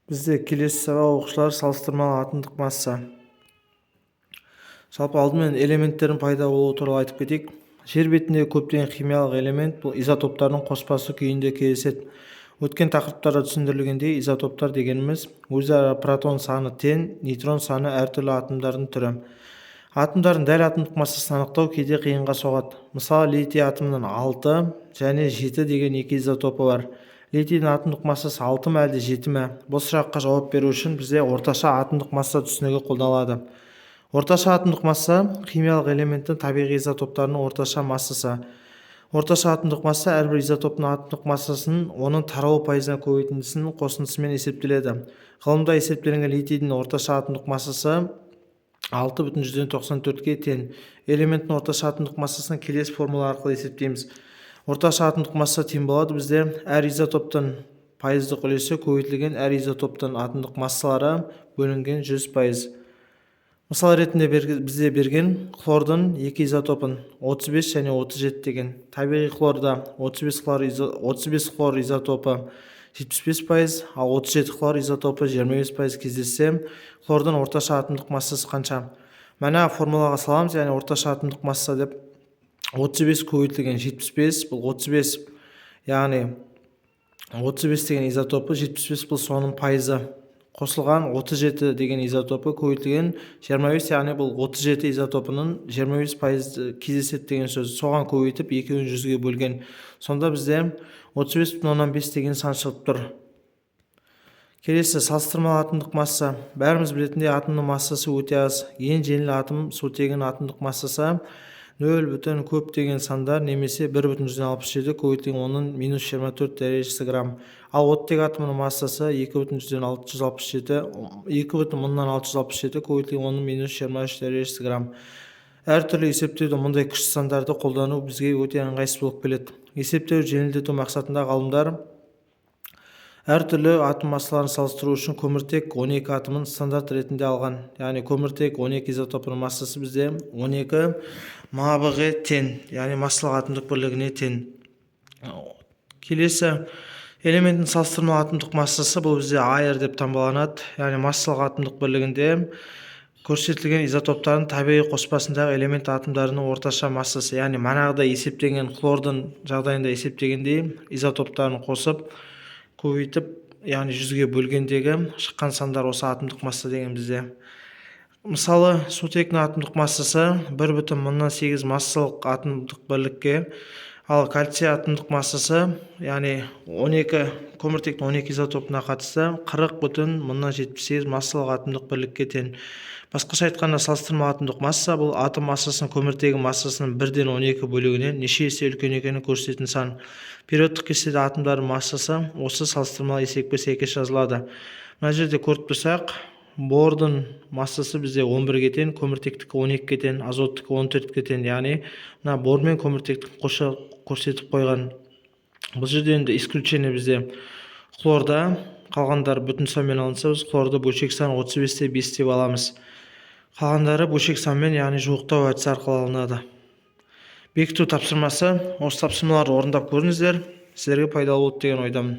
Бізде келесі сабақ оқушылар салыстырмалы атомдық масса. Жалпы алдымен элементтердің пайда болуы туралы айтып кетейік. Жер бетіндегі көптеген химиялық элемент бұл изотоптардың қоспасы күйінде кездеседі. Өткен тақырыптарда түсіндірілгендей, изотоптар дегеніміз өзара протон саны тең, нейтрон саны әртүрлі атомдардың түрі. Атомдардың дәл атомдық массасын анықтау кейде қиынға соғады. Мысалы, литий атомының 6 және 7 деген екі изотопы бар. Литийдің атомдық массасы 6 ма әлде 7 ма? Бұл сұраққа жауап беру үшін бізде орташа атомдық масса түсінігі қолданылады. Орташа атомдық масса химиялық элементтің табиғи изотоптарының орташа массасы. Орташа атомдық масса әрбір изотоптың атомдық массасының оның таралу пайызына көбейтіндісінің қосындысымен есептеледі. Ғылымда есептелінген литийдің орташа атомдық массасы 6,94-ге тең. Элементтің орташа атомдық массасын келесі формула арқылы есептейміз. Орташа атомдық масса тең болады бізде әр изотоптың пайыздық үлесі көбейтілген әр изотоптың атомдық массалары бөлінген 100%. Мысал ретінде бізде берген хлордың екі изотопын 35 және 37 деген. Табиғи хлорда 35 хлор изотопы 75%, ал 37 хлор изотопы 25% кездессе, хлордың орташа атомдық массасы қанша? Мәна формулаға саламыз, яғни орташа атомдық масса деп 35 көбейтілген 75, бұл 35, яғни 35 деген изотопы 75 бұл соның пайызы. Қосылған 37 деген изотопы көбейтілген 25, яғни бұл 37 изотопының 25% кездеседі деген сөз. Соған көбейтіп екеуін 100-ге бөлген. Сонда бізде 35,5 деген сан шығып тұр. Келесі салыстырмалы атомдық масса. Бәріміз білетіндей атомның массасы өте аз. Ең жеңіл атом сутегінің атомдық массасы 0 көп деген сандар немесе 1,67 көбейтілген оның -24 дәрежесі грамм. Ал оттек атомының массасы 2,667 көбейтілген оның -23 дәрежесі грамм. Әртүрлі есептеуді мұндай күшті сандарды қолдану бізге өте ыңғайсыз болып келеді. Есептеу жеңілдету мақсатында ғалымдар әртүрлі атом массаларын салыстыру үшін көміртек 12 атомын стандарт ретінде алған. Яғни көміртек 12 изотопының массасы бізде 12 МаБ-ға тең, яғни массалық атомдық бірлігіне тең. Келесі элементтің салыстырмалы атомдық массасы бұл бізде АР деп таңбаланады. Яғни массалық атомдық бірлігінде көрсетілген изотоптардың табиғи қоспасындағы элемент атомдарының орташа массасы. Яғни манағыда есептеген хлордың жағдайында есептегендей изотоптарын қосып көбейтіп, яғни 100-ге бөлгендегі шыққан сандар осы атомдық масса деген бізде. Мысалы, сутектің атомдық массасы 1,8 массалық атомдық бірлікке, ал кальций атомдық массасы, яғни көміртектің 12 изотопына қатысты 40,78 массалық атомдық бірлікке тең. Басқаша айтқанда, салыстырмалы атомдық масса бұл атом массасының көміртегі массасының 1-ден 12 бөлігінен неше есе үлкен екенін көрсететін сан. Периодтық кестеде атомдардың массасы осы салыстырмалы есепке сәйкес жазылады. Мына жерде көріп тұрсақ, бордың массасы бізде 11-ге тең, көміртектікі 12-ге тең, азоттікі 14-ге тең. Яғни мына бор мен көміртектік қоса көрсетіп қойған. Бұл жерде енді исключение бізде хлорда, қалғандары бүтін санмен алынса, біз хлорды бөлшек сан 35-те 5 деп аламыз. Қалғандары бөлшек санмен, яғни жуықтау әдісі арқылы алынады. Бекіту тапсырмасы. Осы тапсырмаларды орындап көріңіздер. Сіздерге пайдалы болады деген ойдамын.